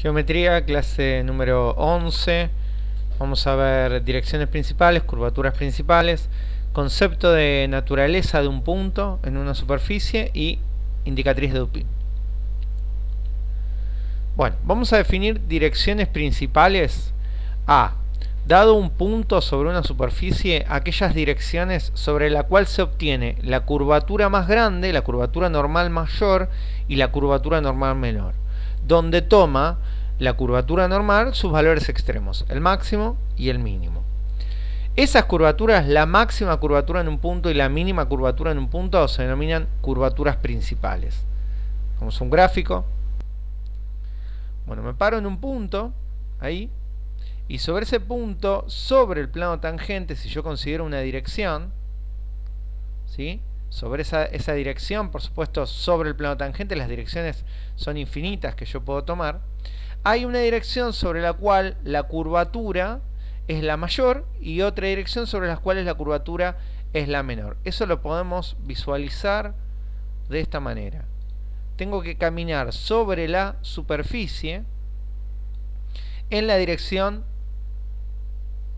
Geometría, clase número 11. Vamos a ver direcciones principales, curvaturas principales, concepto de naturaleza de un punto en una superficie y indicatriz de Dupin. Bueno, vamos a definir direcciones principales a, dado un punto sobre una superficie, aquellas direcciones sobre la cual se obtiene la curvatura más grande, la curvatura normal mayor y la curvatura normal menor, donde toma la curvatura normal sus valores extremos, el máximo y el mínimo. Esas curvaturas, la máxima curvatura en un punto y la mínima curvatura en un punto, se denominan curvaturas principales. Vamos a un gráfico. Bueno, me paro en un punto, ahí, y sobre ese punto, sobre el plano tangente, si yo considero una dirección, ¿sí? Sobre esa dirección, por supuesto, sobre el plano tangente, las direcciones son infinitas que yo puedo tomar. Hay una dirección sobre la cual la curvatura es la mayor y otra dirección sobre las cuales la curvatura es la menor. Eso lo podemos visualizar de esta manera. Tengo que caminar sobre la superficie en la dirección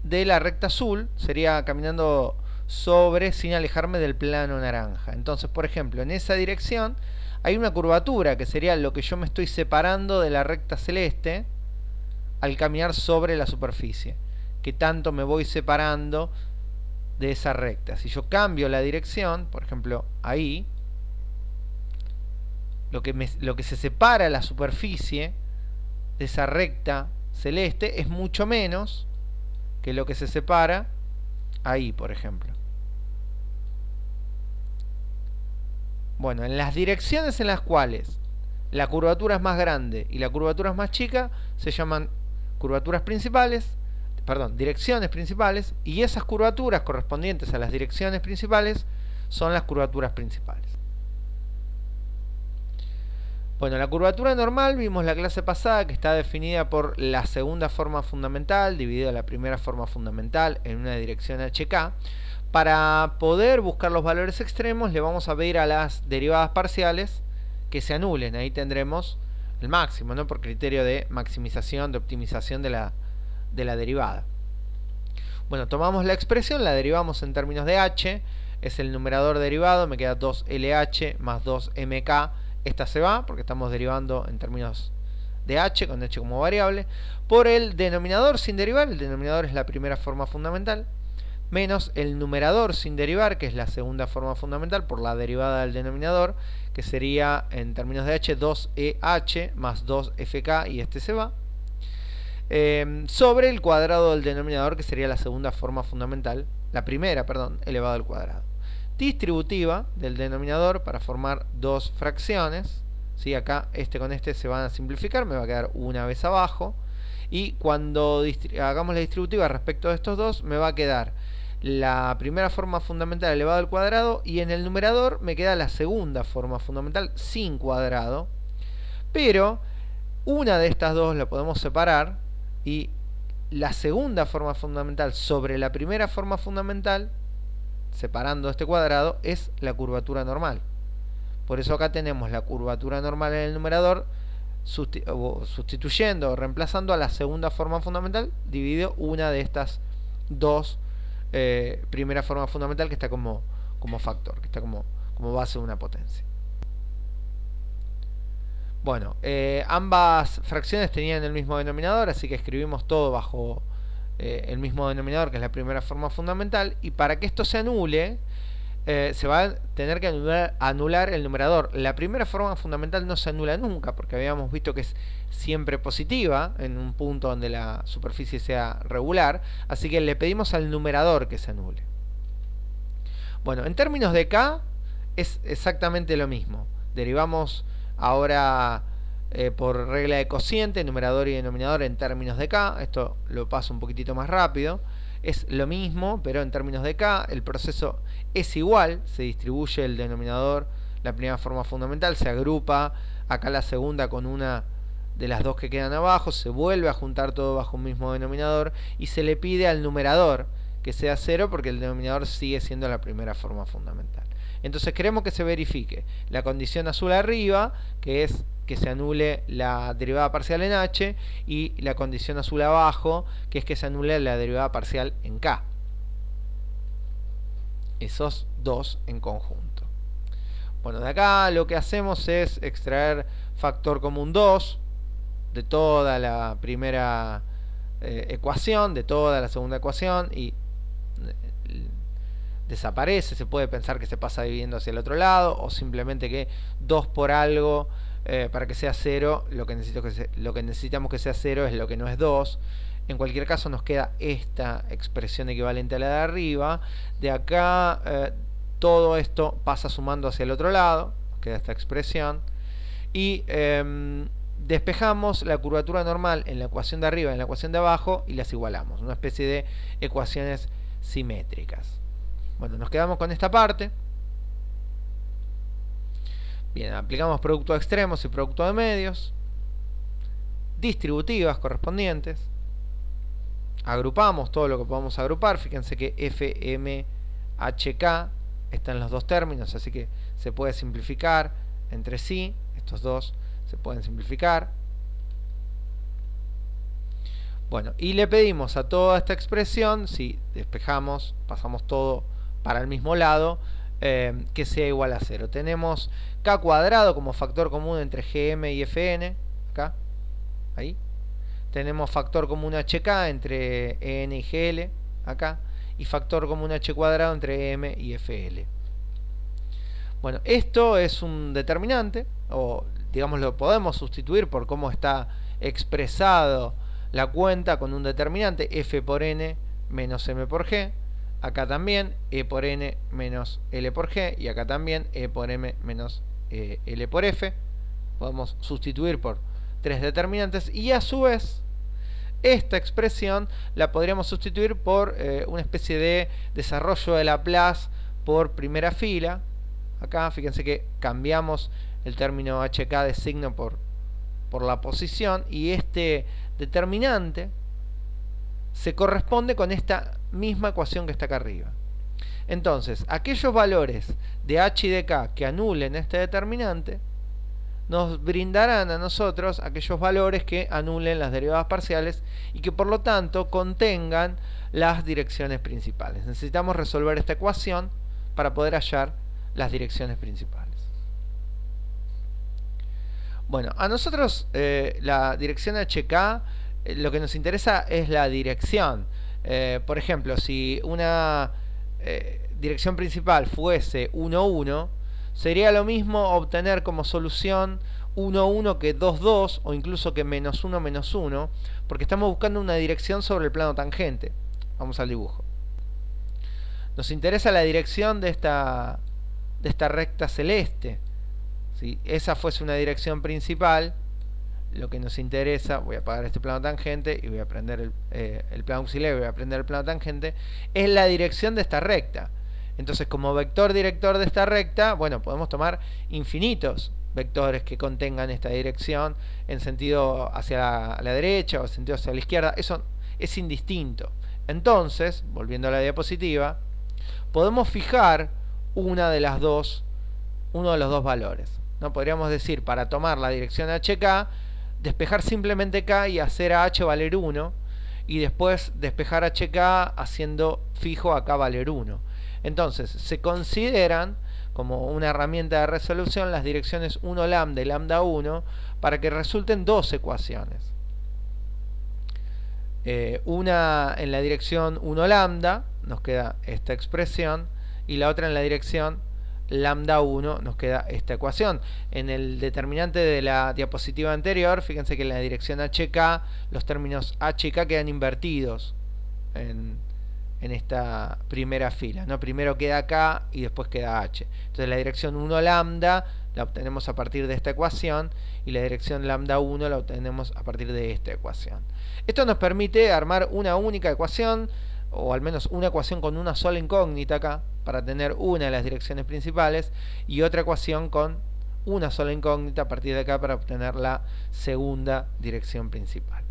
de la recta azul, sería caminando sobre sin alejarme del plano naranja. Entonces, por ejemplo, en esa dirección hay una curvatura que sería lo que yo me estoy separando de la recta celeste al caminar sobre la superficie, que tanto me voy separando de esa recta. Si yo cambio la dirección, por ejemplo ahí, lo que se separa la superficie de esa recta celeste es mucho menos que lo que se separa ahí, por ejemplo. Bueno, en las direcciones en las cuales la curvatura es más grande y la curvatura es más chica, se llaman curvaturas principales, direcciones principales, y esas curvaturas correspondientes a las direcciones principales son las curvaturas principales. Bueno, la curvatura normal, vimos la clase pasada que está definida por la segunda forma fundamental dividida la primera forma fundamental en una dirección HK. Para poder buscar los valores extremos le vamos a pedir a las derivadas parciales que se anulen. Ahí tendremos el máximo, ¿no? Por criterio de maximización, de optimización de la derivada. Bueno, tomamos la expresión, la derivamos en términos de h, es el numerador derivado, me queda 2LH más 2MK. Esta se va porque estamos derivando en términos de h, con h como variable, por el denominador sin derivar, el denominador es la primera forma fundamental, menos el numerador sin derivar, que es la segunda forma fundamental, por la derivada del denominador, que sería en términos de h 2EH más 2FK, y este se va, sobre el cuadrado del denominador, que sería la segunda forma fundamental, la primera, perdón, elevado al cuadrado. Distributiva del denominador para formar dos fracciones, ¿sí? Acá este con este se van a simplificar, me va a quedar una vez abajo, y cuando hagamos la distributiva respecto de estos dos, me va a quedar la primera forma fundamental elevado al cuadrado, y en el numerador me queda la segunda forma fundamental sin cuadrado, pero una de estas dos la podemos separar, y la segunda forma fundamental sobre la primera forma fundamental, separando este cuadrado, es la curvatura normal. Por eso acá tenemos la curvatura normal en el numerador, sustituyendo o reemplazando a la segunda forma fundamental, dividido una de estas dos primera forma fundamental, que está como factor, que está como base de una potencia. Bueno, ambas fracciones tenían el mismo denominador, así que escribimos todo bajo el mismo denominador, que es la primera forma fundamental, y para que esto se anule, se va a tener que anular el numerador. La primera forma fundamental no se anula nunca, porque habíamos visto que es siempre positiva en un punto donde la superficie sea regular, así que le pedimos al numerador que se anule. Bueno, en términos de K es exactamente lo mismo. Derivamos ahora por regla de cociente, numerador y denominador en términos de K. Esto lo paso un poquitito más rápido. Es lo mismo, pero en términos de K. El proceso es igual, se distribuye el denominador, la primera forma fundamental, se agrupa acá la segunda con una de las dos que quedan abajo, se vuelve a juntar todo bajo un mismo denominador, y se le pide al numerador que sea 0 porque el denominador sigue siendo la primera forma fundamental. Entonces queremos que se verifique la condición azul arriba, que es que se anule la derivada parcial en h, y la condición azul abajo, que es que se anule la derivada parcial en k. Esos dos en conjunto. Bueno, de acá lo que hacemos es extraer factor común 2 de toda la primera ecuación, de toda la segunda ecuación, y desaparece. Se puede pensar que se pasa dividiendo hacia el otro lado, o simplemente que 2 por algo, para que sea 0, lo que necesitamos que sea 0 es lo que no es 2. En cualquier caso nos queda esta expresión equivalente a la de arriba. De acá todo esto pasa sumando hacia el otro lado, queda esta expresión, y despejamos la curvatura normal en la ecuación de arriba y en la ecuación de abajo y las igualamos, una especie de ecuaciones simétricas. Bueno, nos quedamos con esta parte. Bien, aplicamos producto de extremos y producto de medios, distributivas correspondientes, agrupamos todo lo que podamos agrupar. Fíjense que FMHK están los dos términos, así que se puede simplificar entre sí. Estos dos se pueden simplificar. Bueno, y le pedimos a toda esta expresión, si despejamos, pasamos todo para el mismo lado, que sea igual a 0. Tenemos k cuadrado como factor común entre gm y fn, acá, ahí. Tenemos factor común hk entre en y gl, acá, y factor común h cuadrado entre m y fl. Bueno, esto es un determinante, o digamos lo podemos sustituir por cómo está expresado la cuenta con un determinante, f por n menos m por g. Acá también e por n menos l por g, y acá también e por m menos l por f. Podemos sustituir por tres determinantes, y a su vez esta expresión la podríamos sustituir por una especie de desarrollo de Laplace por primera fila. Acá fíjense que cambiamos el término hk de signo por la posición, y este determinante se corresponde con esta misma ecuación que está acá arriba. Entonces, aquellos valores de h y de k que anulen este determinante nos brindarán a nosotros aquellos valores que anulen las derivadas parciales y que por lo tanto contengan las direcciones principales. Necesitamos resolver esta ecuación para poder hallar las direcciones principales. Bueno, a nosotros la dirección HK, lo que nos interesa es la dirección. Por ejemplo, si una dirección principal fuese 1, 1, sería lo mismo obtener como solución 1, 1 que 2, 2, o incluso que menos 1, menos 1, porque estamos buscando una dirección sobre el plano tangente. Vamos al dibujo. Nos interesa la dirección de esta recta celeste. Si esa fuese una dirección principal, lo que nos interesa, voy a apagar este plano tangente y voy a prender el plano auxiliar y voy a prender el plano tangente, es la dirección de esta recta. Entonces, como vector director de esta recta, bueno, podemos tomar infinitos vectores que contengan esta dirección en sentido hacia la derecha o en sentido hacia la izquierda. Eso es indistinto. Entonces, volviendo a la diapositiva, podemos fijar uno de los dos valores, ¿no? Podríamos decir, para tomar la dirección HK, despejar simplemente K y hacer a H valer 1, y después despejar HK haciendo fijo a K valer 1. Entonces, se consideran como una herramienta de resolución las direcciones 1 lambda y lambda 1 para que resulten dos ecuaciones. Una en la dirección 1 lambda, nos queda esta expresión, y la otra en la dirección lambda 1 nos queda esta ecuación. En el determinante de la diapositiva anterior, fíjense que en la dirección HK los términos H y K quedan invertidos en esta primera fila, ¿no? Primero queda K y después queda H. Entonces la dirección 1 lambda la obtenemos a partir de esta ecuación, y la dirección lambda 1 la obtenemos a partir de esta ecuación. Esto nos permite armar una única ecuación, o al menos una ecuación con una sola incógnita acá, para tener una de las direcciones principales, y otra ecuación con una sola incógnita a partir de acá para obtener la segunda dirección principal.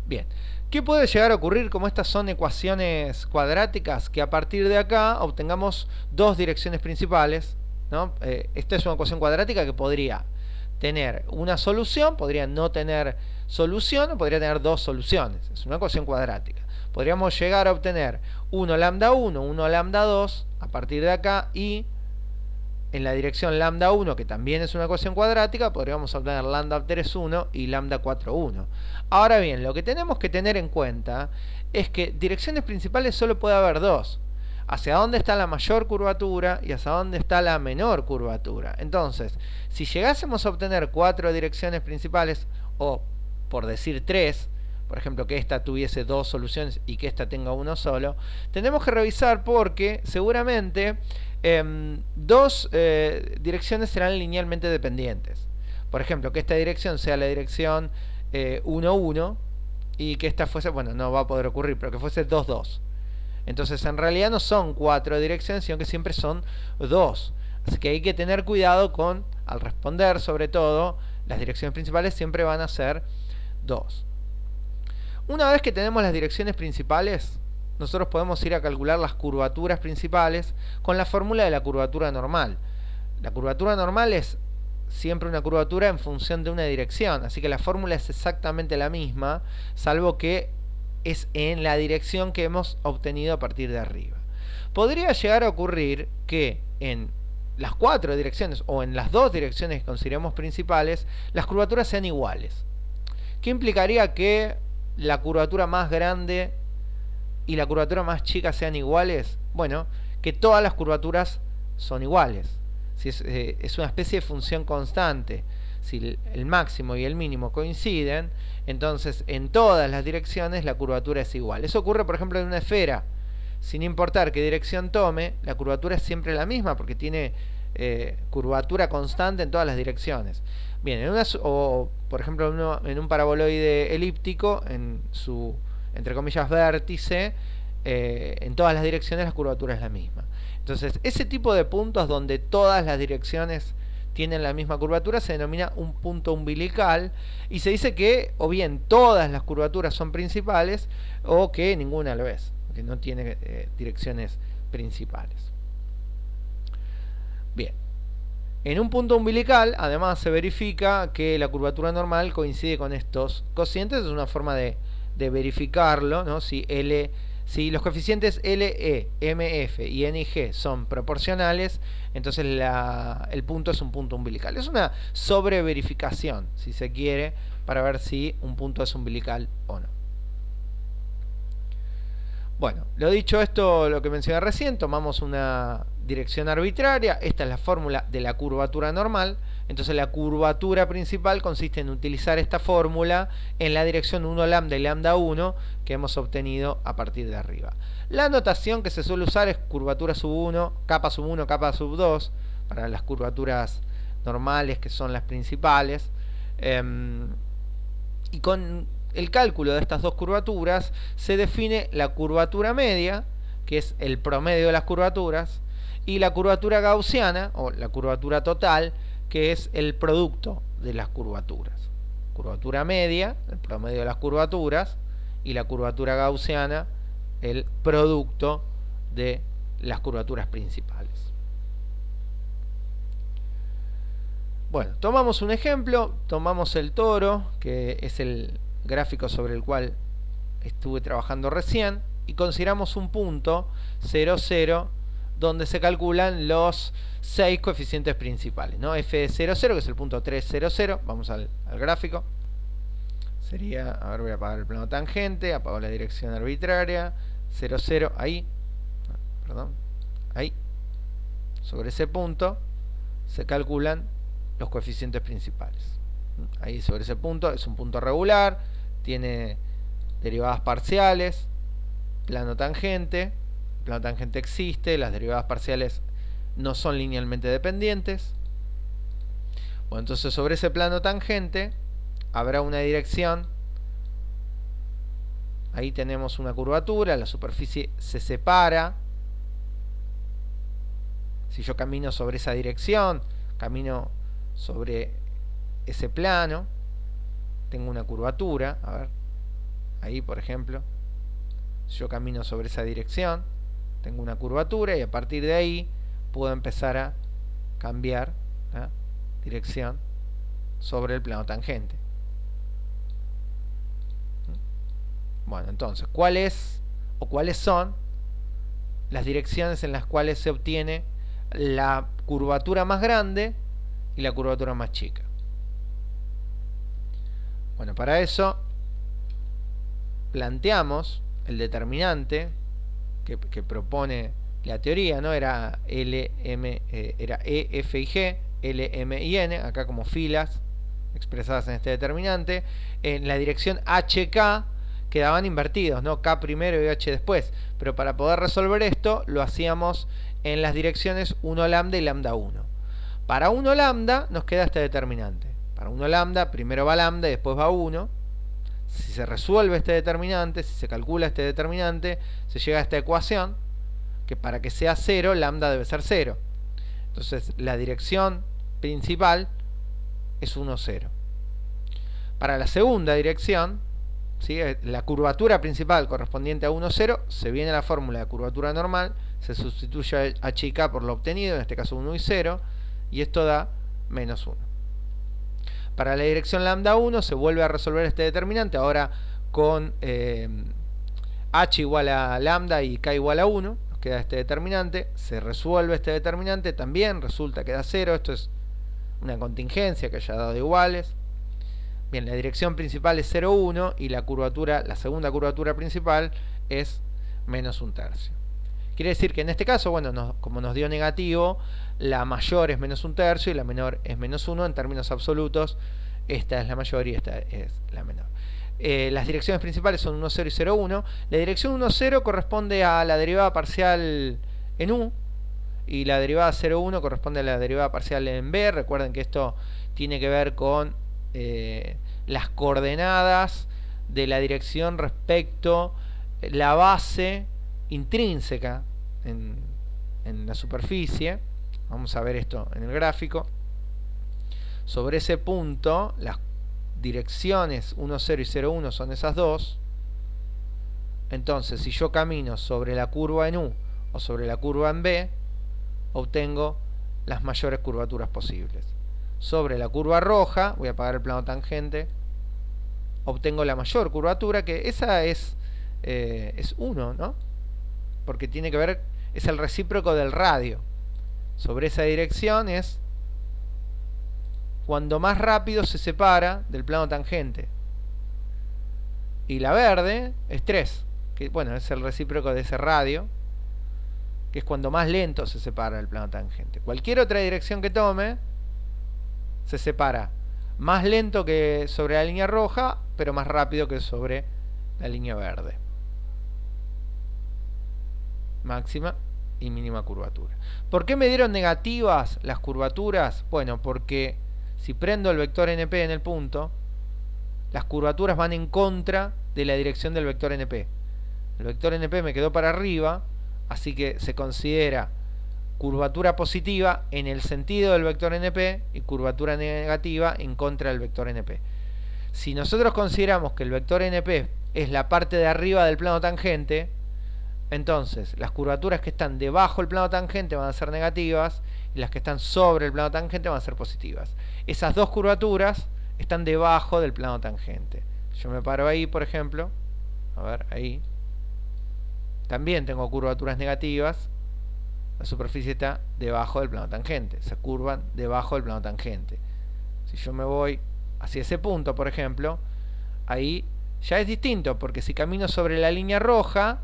Bien, ¿qué puede llegar a ocurrir como estas son ecuaciones cuadráticas? Que a partir de acá obtengamos dos direcciones principales, ¿no? Esta es una ecuación cuadrática que podría tener una solución, podría no tener solución, o podría tener dos soluciones. Es una ecuación cuadrática. Podríamos llegar a obtener 1 lambda 1, 1 lambda 2 a partir de acá, y en la dirección lambda 1, que también es una ecuación cuadrática, podríamos obtener lambda 3, 1 y lambda 4, 1. Ahora bien, lo que tenemos que tener en cuenta es que direcciones principales solo puede haber dos. Hacia dónde está la mayor curvatura y hacia dónde está la menor curvatura. Entonces, si llegásemos a obtener 4 direcciones principales, o por decir 3, por ejemplo, que esta tuviese dos soluciones y que esta tenga uno solo, tenemos que revisar porque seguramente dos direcciones serán linealmente dependientes. Por ejemplo, que esta dirección sea la dirección 1, 1, y que esta fuese, bueno, no va a poder ocurrir, pero que fuese 2, 2. Entonces en realidad no son 4 direcciones, sino que siempre son 2. Así que hay que tener cuidado con, al responder sobre todo, las direcciones principales siempre van a ser 2. Una vez que tenemos las direcciones principales, nosotros podemos ir a calcular las curvaturas principales con la fórmula de la curvatura normal. La curvatura normal es siempre una curvatura en función de una dirección, así que la fórmula es exactamente la misma, salvo que es en la dirección que hemos obtenido a partir de arriba. Podría llegar a ocurrir que en las 4 direcciones o en las 2 direcciones que consideramos principales, las curvaturas sean iguales. ¿Qué implicaría que la curvatura más grande y la curvatura más chica sean iguales? Bueno, que todas las curvaturas son iguales. Si es una especie de función constante. Si el máximo y el mínimo coinciden, entonces en todas las direcciones la curvatura es igual. Eso ocurre, por ejemplo, en una esfera. Sin importar qué dirección tome, la curvatura es siempre la misma porque tiene curvatura constante en todas las direcciones. Bien, o por ejemplo en un paraboloide elíptico, en su, entre comillas, vértice, en todas las direcciones la curvatura es la misma. Entonces, ese tipo de puntos donde todas las direcciones tienen la misma curvatura se denomina un punto umbilical, y se dice que o bien todas las curvaturas son principales o que ninguna lo es, que no tiene direcciones principales. Bien, en un punto umbilical además se verifica que la curvatura normal coincide con estos cocientes. Es una forma de verificarlo, ¿no? Si los coeficientes LE, MF y NG son proporcionales, entonces el punto es un punto umbilical. Es una sobreverificación, si se quiere, para ver si un punto es umbilical o no. Bueno, lo dicho esto, lo que mencioné recién, tomamos una dirección arbitraria. Esta es la fórmula de la curvatura normal. Entonces la curvatura principal consiste en utilizar esta fórmula en la dirección 1 lambda y lambda 1 que hemos obtenido a partir de arriba. La notación que se suele usar es curvatura sub 1, capa sub 1, capa sub 2, para las curvaturas normales, que son las principales. Y con el cálculo de estas dos curvaturas se define la curvatura media, que es el promedio de las curvaturas, y la curvatura gaussiana, o la curvatura total, que es el producto de las curvaturas. Curvatura media, el promedio de las curvaturas, y la curvatura gaussiana, el producto de las curvaturas principales. Bueno, tomamos un ejemplo, tomamos el toro, que es el gráfico sobre el cual estuve trabajando recién, y consideramos un punto 0, 0, donde se calculan los 6 coeficientes principales, ¿no? F de 0, 0, que es el punto 3, 0, 0. Vamos al gráfico. Sería, a ver, voy a apagar el plano tangente, apago la dirección arbitraria, 0, 0, ahí, perdón, ahí. Sobre ese punto se calculan los coeficientes principales. Ahí sobre ese punto, es un punto regular, tiene derivadas parciales, plano tangente existe, las derivadas parciales no son linealmente dependientes. Bueno, entonces sobre ese plano tangente habrá una dirección. Ahí tenemos una curvatura, la superficie se separa. Si yo camino sobre esa dirección, camino sobre ese plano, tengo una curvatura. A ver, ahí por ejemplo, si yo camino sobre esa dirección, tengo una curvatura, y a partir de ahí puedo empezar a cambiar la dirección sobre el plano tangente. Bueno, entonces, ¿cuáles son las direcciones en las cuales se obtiene la curvatura más grande y la curvatura más chica? Bueno, para eso planteamos el determinante que propone la teoría, ¿no? Era E, F y G, L, M y N, acá como filas expresadas en este determinante. En la dirección HK quedaban invertidos, ¿no? K primero y H después. Pero para poder resolver esto, lo hacíamos en las direcciones 1 lambda y lambda 1. Para 1 lambda nos queda este determinante. Para 1 lambda, primero va lambda y después va 1. Si se resuelve este determinante, si se calcula este determinante, se llega a esta ecuación, que para que sea 0, lambda debe ser 0. Entonces, la dirección principal es 1, 0. Para la segunda dirección, ¿sí? La curvatura principal correspondiente a 1, 0, se viene la fórmula de curvatura normal, se sustituye h y k por lo obtenido, en este caso 1 y 0, y esto da menos 1. Para la dirección lambda 1 se vuelve a resolver este determinante, ahora con h igual a lambda y k igual a 1, nos queda este determinante, se resuelve este determinante, también resulta que da 0, esto es una contingencia que haya dado iguales. Bien, la dirección principal es 0, 1 y la curvatura, la segunda curvatura principal es menos 1/3. Quiere decir que en este caso, bueno, como nos dio negativo, la mayor es menos 1/3 y la menor es menos 1 en términos absolutos. Esta es la mayor y esta es la menor. Las direcciones principales son 1, 0 y 0, 1. La dirección 1, 0 corresponde a la derivada parcial en U y la derivada 0, 1 corresponde a la derivada parcial en B. Recuerden que esto tiene que ver con las coordenadas de la dirección respecto la base intrínseca en la superficie. Vamos a ver esto en el gráfico. Sobre ese punto, las direcciones 1, 0 y 0, 1 son esas dos. Entonces, si yo camino sobre la curva en U o sobre la curva en B, obtengo las mayores curvaturas posibles. Sobre la curva roja, voy a apagar el plano tangente, obtengo la mayor curvatura, que esa es 1, ¿no? Porque tiene que ver, es el recíproco del radio. Sobre esa dirección es cuando más rápido se separa del plano tangente. Y la verde es 3, que bueno, es el recíproco de ese radio, que es cuando más lento se separa del plano tangente. Cualquier otra dirección que tome se separa más lento que sobre la línea roja, pero más rápido que sobre la línea verde. Máxima y mínima curvatura. ¿Por qué me dieron negativas las curvaturas? Bueno, porque si prendo el vector NP en el punto, las curvaturas van en contra de la dirección del vector NP. El vector NP me quedó para arriba, así que se considera curvatura positiva en el sentido del vector NP y curvatura negativa en contra del vector NP. Si nosotros consideramos que el vector NP es la parte de arriba del plano tangente, entonces las curvaturas que están debajo del plano tangente van a ser negativas y las que están sobre el plano tangente van a ser positivas. Esas dos curvaturas están debajo del plano tangente. Yo me paro ahí, por ejemplo, a ver, ahí también tengo curvaturas negativas. La superficie está debajo del plano tangente, se curvan debajo del plano tangente. Si yo me voy hacia ese punto, por ejemplo, ahí ya es distinto, porque si camino sobre la línea roja,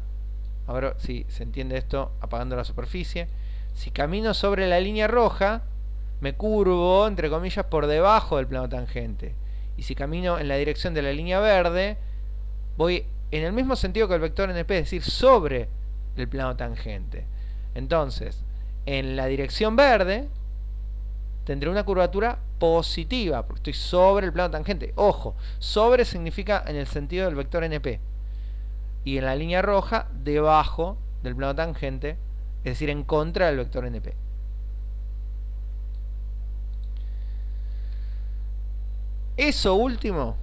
ahora sí se entiende esto apagando la superficie, si camino sobre la línea roja, me curvo, entre comillas, por debajo del plano tangente. Y si camino en la dirección de la línea verde, voy en el mismo sentido que el vector NP, es decir, sobre el plano tangente. Entonces, en la dirección verde tendré una curvatura positiva, porque estoy sobre el plano tangente. Ojo, sobre significa en el sentido del vector NP. Y en la línea roja, debajo del plano tangente, es decir, en contra del vector NP. Eso último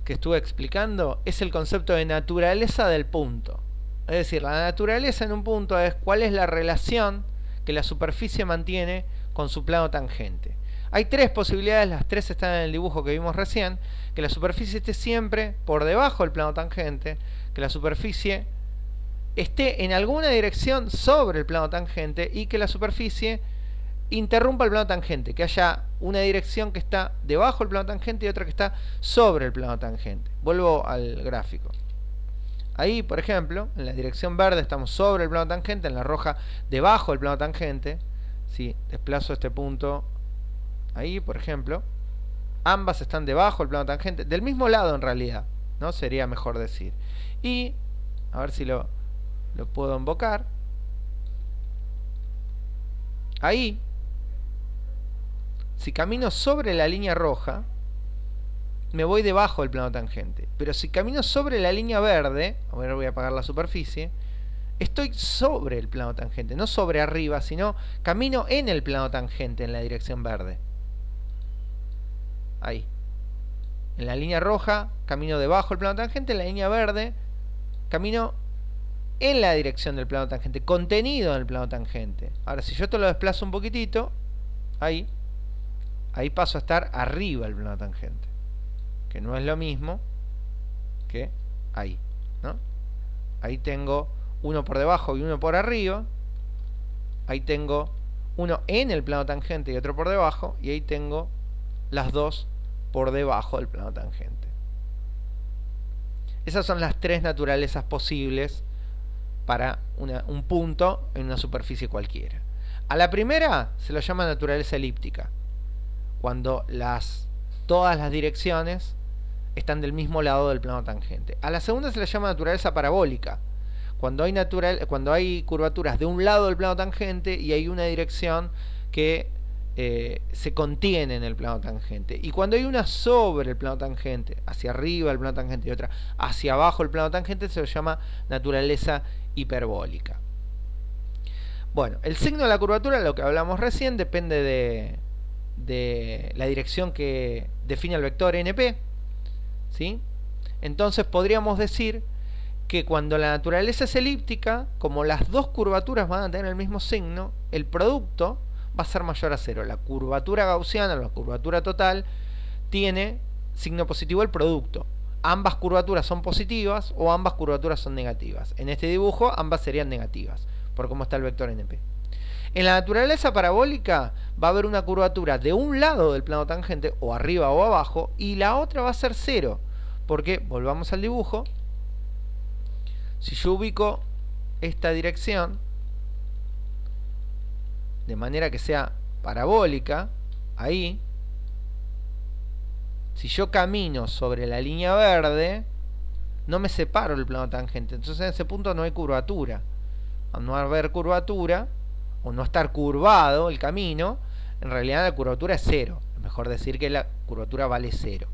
que estuve explicando es el concepto de naturaleza del punto. Es decir, la naturaleza en un punto es cuál es la relación que la superficie mantiene con su plano tangente. Hay tres posibilidades, las tres están en el dibujo que vimos recién: que la superficie esté siempre por debajo del plano tangente, que la superficie esté en alguna dirección sobre el plano tangente y que la superficie interrumpa el plano tangente, que haya una dirección que está debajo del plano tangente y otra que está sobre el plano tangente. Vuelvo al gráfico. Ahí, por ejemplo, en la dirección verde estamos sobre el plano tangente, en la roja debajo del plano tangente. Si desplazo este punto ahí, por ejemplo, ambas están debajo del plano tangente, del mismo lado en realidad, ¿no? Sería mejor decir. Y, a ver si lo puedo invocar. Ahí, si camino sobre la línea roja, me voy debajo del plano tangente. Pero si camino sobre la línea verde, a ver, voy a apagar la superficie, estoy sobre el plano tangente, no sobre arriba, sino camino en el plano tangente en la dirección verde. Ahí. En la línea roja, camino debajo del plano tangente, en la línea verde, camino en la dirección del plano tangente, contenido en el plano tangente. Ahora, si yo esto lo desplazo un poquitito, ahí paso a estar arriba del plano tangente, que no es lo mismo que ahí, ¿no? Ahí tengo uno por debajo y uno por arriba. Ahí tengo uno en el plano tangente y otro por debajo, y ahí tengo las dos por debajo del plano tangente. Esas son las tres naturalezas posibles para un punto en una superficie cualquiera. A la primera se lo llama naturaleza elíptica, cuando todas las direcciones están del mismo lado del plano tangente. A la segunda se le llama naturaleza parabólica, cuando hay curvaturas de un lado del plano tangente y hay una dirección que se contiene en el plano tangente. Y cuando hay una sobre el plano tangente, hacia arriba del plano tangente, y otra hacia abajo del plano tangente, se lo llama naturaleza hiperbólica. Bueno, el signo de la curvatura, lo que hablamos recién, depende de la dirección que define el vector NP, ¿sí? Entonces podríamos decir que cuando la naturaleza es elíptica, como las dos curvaturas van a tener el mismo signo, el producto va a ser mayor a cero. La curvatura gaussiana, la curvatura total, tiene signo positivo el producto. Ambas curvaturas son positivas o ambas curvaturas son negativas. En este dibujo ambas serían negativas, por cómo está el vector NP. En la naturaleza parabólica va a haber una curvatura de un lado del plano tangente, o arriba o abajo, y la otra va a ser cero, porque, volvamos al dibujo, si yo ubico esta dirección de manera que sea parabólica, ahí, si yo camino sobre la línea verde, no me separo del plano tangente, entonces en ese punto no hay curvatura. Al no haber curvatura, o no estar curvado el camino, en realidad la curvatura es cero. Es mejor decir que la curvatura vale cero,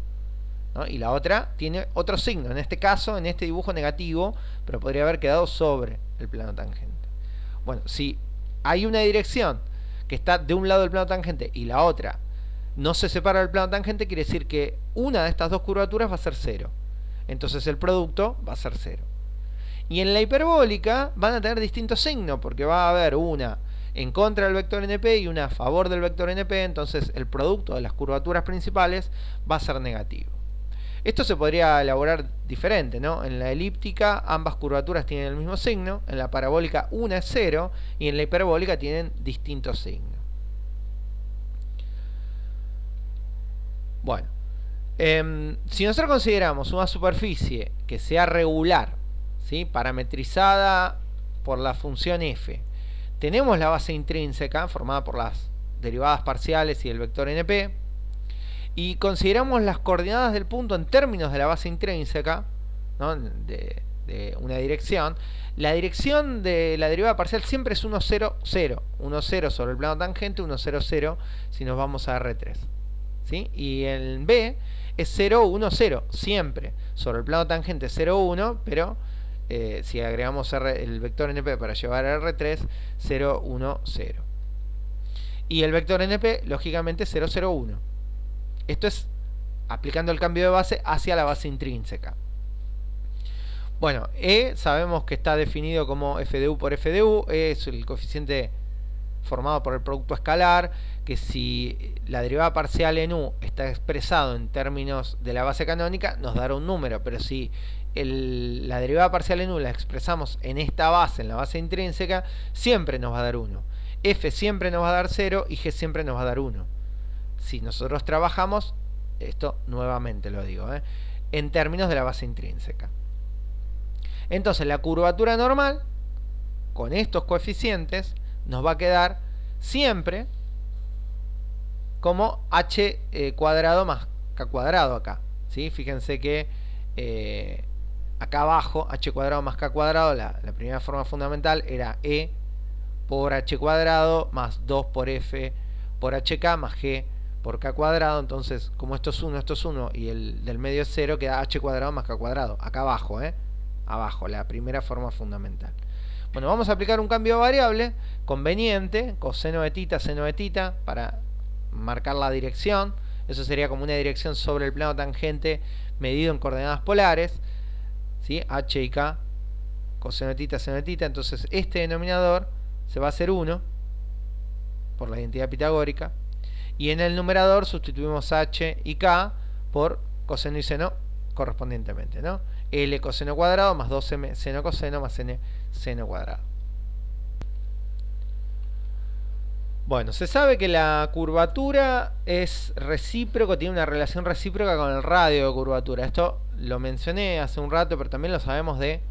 ¿no? Y la otra tiene otro signo, en este caso, en este dibujo negativo, pero podría haber quedado sobre el plano tangente. Bueno, si hay una dirección que está de un lado del plano tangente y la otra no se separa del plano tangente, quiere decir que una de estas dos curvaturas va a ser cero. Entonces el producto va a ser cero. Y en la hiperbólica van a tener distintos signos, porque va a haber una en contra del vector NP y una a favor del vector NP, entonces el producto de las curvaturas principales va a ser negativo. Esto se podría elaborar diferente, ¿no? En la elíptica ambas curvaturas tienen el mismo signo, en la parabólica una es cero y en la hiperbólica tienen distintos signos. Bueno, si nosotros consideramos una superficie que sea regular, ¿sí?, parametrizada por la función f, tenemos la base intrínseca formada por las derivadas parciales y el vector NP, y consideramos las coordenadas del punto en términos de la base intrínseca, ¿no?, de una dirección. La dirección de la derivada parcial siempre es 1, 0, 0. 1, 0 sobre el plano tangente, 1, 0, 0 si nos vamos a R3. ¿Sí? Y el B es 0, 1, 0, siempre sobre el plano tangente 0, 1, pero si agregamos el vector NP para llevar a R3, 0, 1, 0. Y el vector NP, lógicamente, 0, 0, 1. Esto es aplicando el cambio de base hacia la base intrínseca. Bueno, E sabemos que está definido como f de u por f de u. E es el coeficiente formado por el producto escalar, que si la derivada parcial en u está expresado en términos de la base canónica, nos dará un número, pero si la derivada parcial en u la expresamos en esta base, en la base intrínseca, siempre nos va a dar 1. F siempre nos va a dar 0 y G siempre nos va a dar 1. Si nosotros trabajamos, esto nuevamente lo digo, en términos de la base intrínseca. Entonces la curvatura normal, con estos coeficientes, nos va a quedar siempre como h cuadrado más k cuadrado acá. ¿Sí? Fíjense que acá abajo, h cuadrado más k cuadrado, la primera forma fundamental era e por h cuadrado más 2 por f por hk más g por k cuadrado. Entonces, como esto es 1 y el del medio es 0, queda h cuadrado más k cuadrado. Acá abajo, abajo, la primera forma fundamental. Bueno, vamos a aplicar un cambio de variable conveniente, coseno de tita, seno de tita, para marcar la dirección. Eso sería como una dirección sobre el plano tangente medido en coordenadas polares, ¿sí? H y K, coseno de tita, seno de tita. Entonces este denominador se va a hacer 1 por la identidad pitagórica, y en el numerador sustituimos h y k por coseno y seno correspondientemente, ¿no? L coseno cuadrado más 2m seno coseno más n seno cuadrado. Bueno, se sabe que la curvatura es recíproco, tiene una relación recíproca con el radio de curvatura. Esto lo mencioné hace un rato, pero también lo sabemos de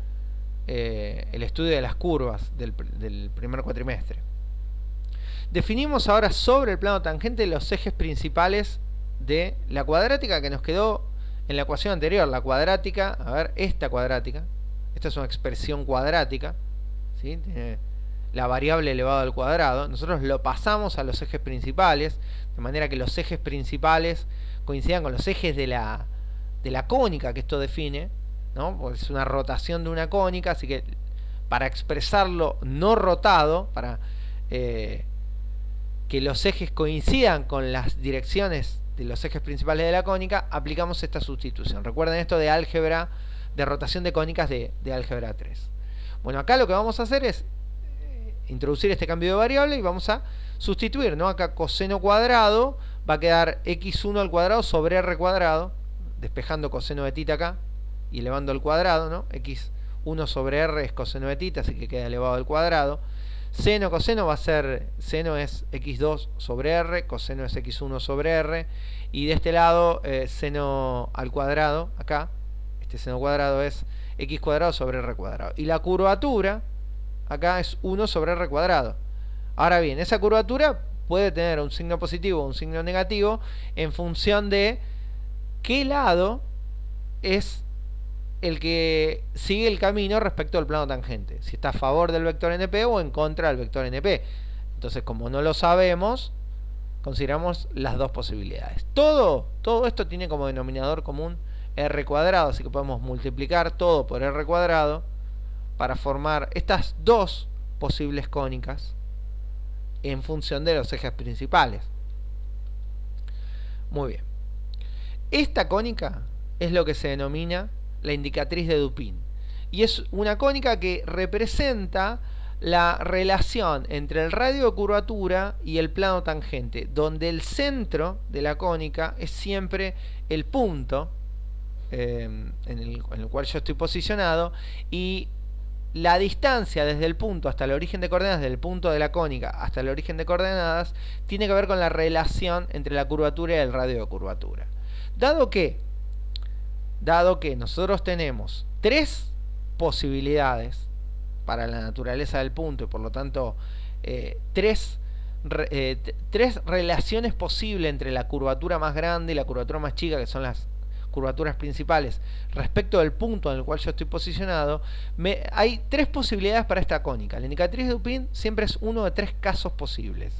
el estudio de las curvas del primer cuatrimestre. Definimos ahora sobre el plano tangente los ejes principales de la cuadrática que nos quedó en la ecuación anterior. La cuadrática, a ver, esta cuadrática, esta es una expresión cuadrática, ¿sí? Tiene la variable elevado al cuadrado. Nosotros lo pasamos a los ejes principales, de manera que los ejes principales coincidan con los ejes de la cónica que esto define, ¿no? Porque es una rotación de una cónica, así que para expresarlo no rotado, para que los ejes coincidan con las direcciones de los ejes principales de la cónica, aplicamos esta sustitución. Recuerden esto de álgebra, de rotación de cónicas de álgebra 3. Bueno, acá lo que vamos a hacer es introducir este cambio de variable y vamos a sustituir, ¿no? Acá coseno cuadrado va a quedar x1 al cuadrado sobre r cuadrado, despejando coseno de tita acá y elevando al cuadrado, ¿no? x1 sobre r es coseno de tita, así que queda elevado al cuadrado. Seno coseno va a ser, seno es x2 sobre r, coseno es x1 sobre r, y de este lado seno al cuadrado, acá, este seno cuadrado es x cuadrado sobre r cuadrado. Y la curvatura, acá es 1 sobre r cuadrado. Ahora bien, esa curvatura puede tener un signo positivo o un signo negativo en función de qué lado es el que sigue el camino respecto al plano tangente, si está a favor del vector NP o en contra del vector NP. Entonces, como no lo sabemos, consideramos las dos posibilidades. Todo esto tiene como denominador común r cuadrado, así que podemos multiplicar todo por r cuadrado para formar estas dos posibles cónicas en función de los ejes principales. Muy bien. Esta cónica es lo que se denomina la indicatriz de Dupin, y es una cónica que representa la relación entre el radio de curvatura y el plano tangente, donde el centro de la cónica es siempre el punto en el cual yo estoy posicionado, y la distancia desde el punto hasta el origen de coordenadas, del punto de la cónica hasta el origen de coordenadas, tiene que ver con la relación entre la curvatura y el radio de curvatura. Dado que nosotros tenemos tres posibilidades para la naturaleza del punto, y por lo tanto tres relaciones posibles entre la curvatura más grande y la curvatura más chica, que son las curvaturas principales, respecto del punto en el cual yo estoy posicionado, hay tres posibilidades para esta cónica. La indicatriz de Dupin siempre es uno de tres casos posibles.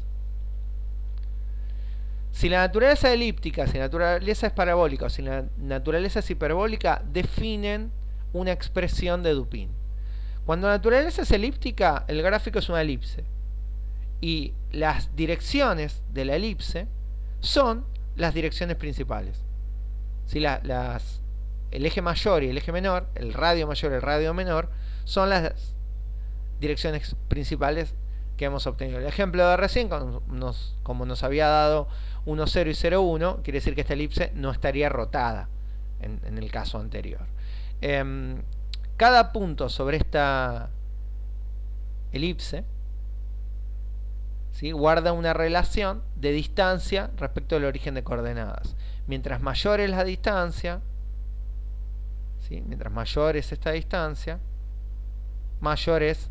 Si la naturaleza es elíptica, si la naturaleza es parabólica o si la naturaleza es hiperbólica, definen una expresión de Dupin. Cuando la naturaleza es elíptica, el gráfico es una elipse, y las direcciones de la elipse son las direcciones principales. Si el eje mayor y el eje menor, el radio mayor y el radio menor, son las direcciones principales que hemos obtenido. El ejemplo de recién, como nos había dado 1, 0 y 0, 1, quiere decir que esta elipse no estaría rotada en el caso anterior. Cada punto sobre esta elipse, ¿sí?, guarda una relación de distancia respecto al origen de coordenadas. Mientras mayor es la distancia, ¿sí?, mientras mayor es esta distancia, mayor es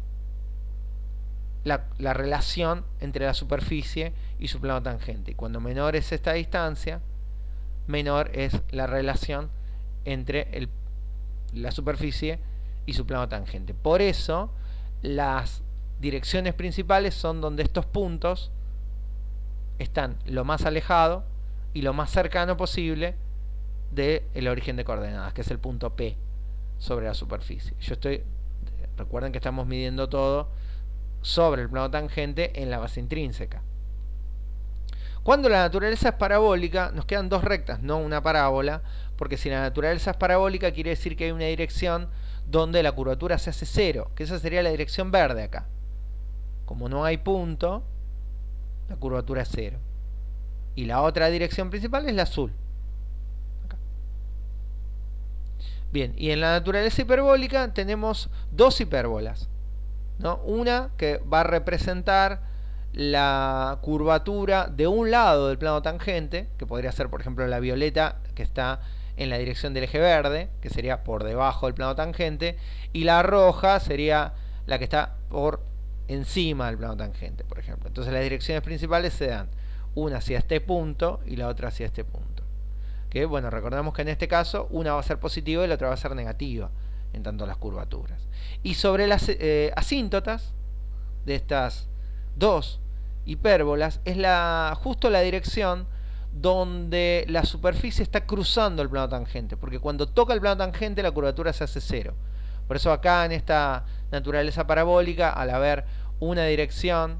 la relación entre la superficie y su plano tangente. Y cuando menor es esta distancia, menor es la relación entre la superficie y su plano tangente. Por eso, las direcciones principales son donde estos puntos están lo más alejado y lo más cercano posible del origen de coordenadas, que es el punto P sobre la superficie. Recuerden que estamos midiendo todo sobre el plano tangente en la base intrínseca. Cuando la naturaleza es parabólica, nos quedan dos rectas, no una parábola, porque si la naturaleza es parabólica quiere decir que hay una dirección donde la curvatura se hace cero, que esa sería la dirección verde acá. Como no hay punto, la curvatura es cero. Y la otra dirección principal es la azul. Acá. Bien, y en la naturaleza hiperbólica tenemos dos hipérbolas, ¿no? Una que va a representar la curvatura de un lado del plano tangente, que podría ser por ejemplo la violeta, que está en la dirección del eje verde, que sería por debajo del plano tangente, y la roja sería la que está por encima del plano tangente, por ejemplo. Entonces las direcciones principales se dan una hacia este punto y la otra hacia este punto. Que bueno, recordemos que en este caso una va a ser positiva y la otra va a ser negativa en tanto las curvaturas. Y sobre las asíntotas de estas dos hipérbolas es justo la dirección donde la superficie está cruzando el plano tangente, porque cuando toca el plano tangente la curvatura se hace cero. Por eso acá en esta naturaleza parabólica, al haber una dirección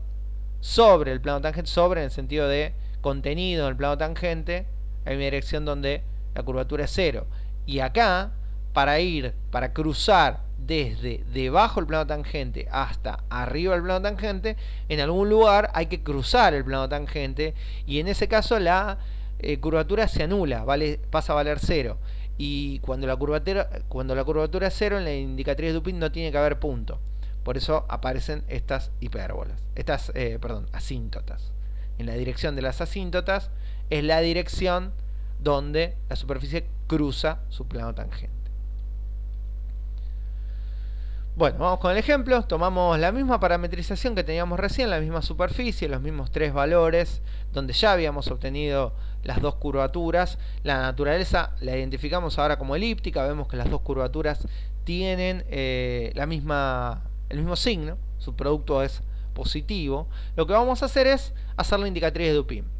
sobre el plano tangente, sobre en el sentido de contenido en el plano tangente, hay una dirección donde la curvatura es cero. Y acá, para cruzar desde debajo del plano tangente hasta arriba del plano tangente, en algún lugar hay que cruzar el plano tangente, y en ese caso la curvatura se anula, pasa a valer cero. Y cuando la curvatura es cero, en la indicatriz de Dupin no tiene que haber punto. Por eso aparecen estas hipérbolas, asíntotas. En la dirección de las asíntotas es la dirección donde la superficie cruza su plano tangente. Bueno, vamos con el ejemplo. Tomamos la misma parametrización que teníamos recién, la misma superficie, los mismos tres valores, donde ya habíamos obtenido las dos curvaturas. La naturaleza la identificamos ahora como elíptica. Vemos que las dos curvaturas tienen el mismo signo, su producto es positivo. Lo que vamos a hacer es hacer la indicatriz de Dupin.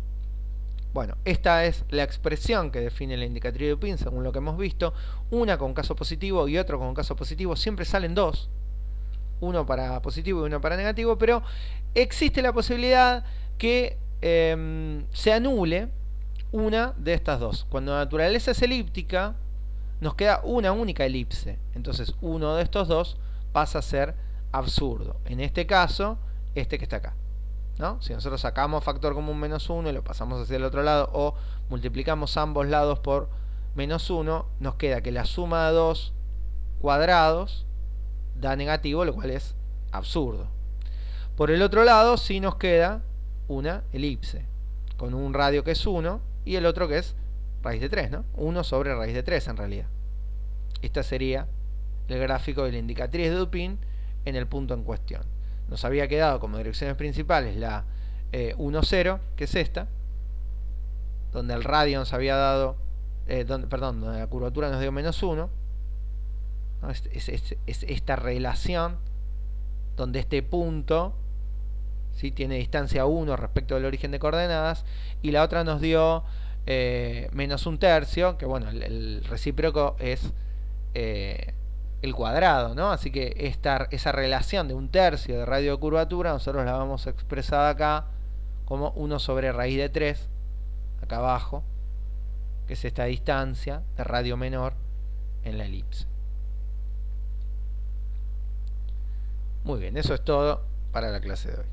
Bueno, esta es la expresión que define la indicatriz de Dupin según lo que hemos visto. Una con caso positivo y otro con caso positivo. Siempre salen dos, uno para positivo y uno para negativo, pero existe la posibilidad que se anule una de estas dos. Cuando la naturaleza es elíptica, nos queda una única elipse. Entonces uno de estos dos pasa a ser absurdo. En este caso, este que está acá, ¿no? Si nosotros sacamos factor común menos 1 y lo pasamos hacia el otro lado, o multiplicamos ambos lados por menos 1, nos queda que la suma de dos cuadrados da negativo, lo cual es absurdo. Por el otro lado, sí nos queda una elipse, con un radio que es 1 y el otro que es raíz de 3, ¿no? 1 sobre raíz de 3 en realidad. Este sería el gráfico de la indicatriz de Dupin en el punto en cuestión. Nos había quedado como direcciones principales la 1, 0, que es esta, donde el radio nos había dado, donde la curvatura nos dio menos 1, ¿no? Es esta relación donde este punto, ¿sí?, tiene distancia 1 respecto del origen de coordenadas, y la otra nos dio menos 1/3, que bueno, el recíproco es el cuadrado, ¿no? Así que esa relación de 1/3 de radio de curvatura nosotros la vamos a expresar acá como 1 sobre raíz de 3, acá abajo, que es esta distancia de radio menor en la elipse. Muy bien, eso es todo para la clase de hoy.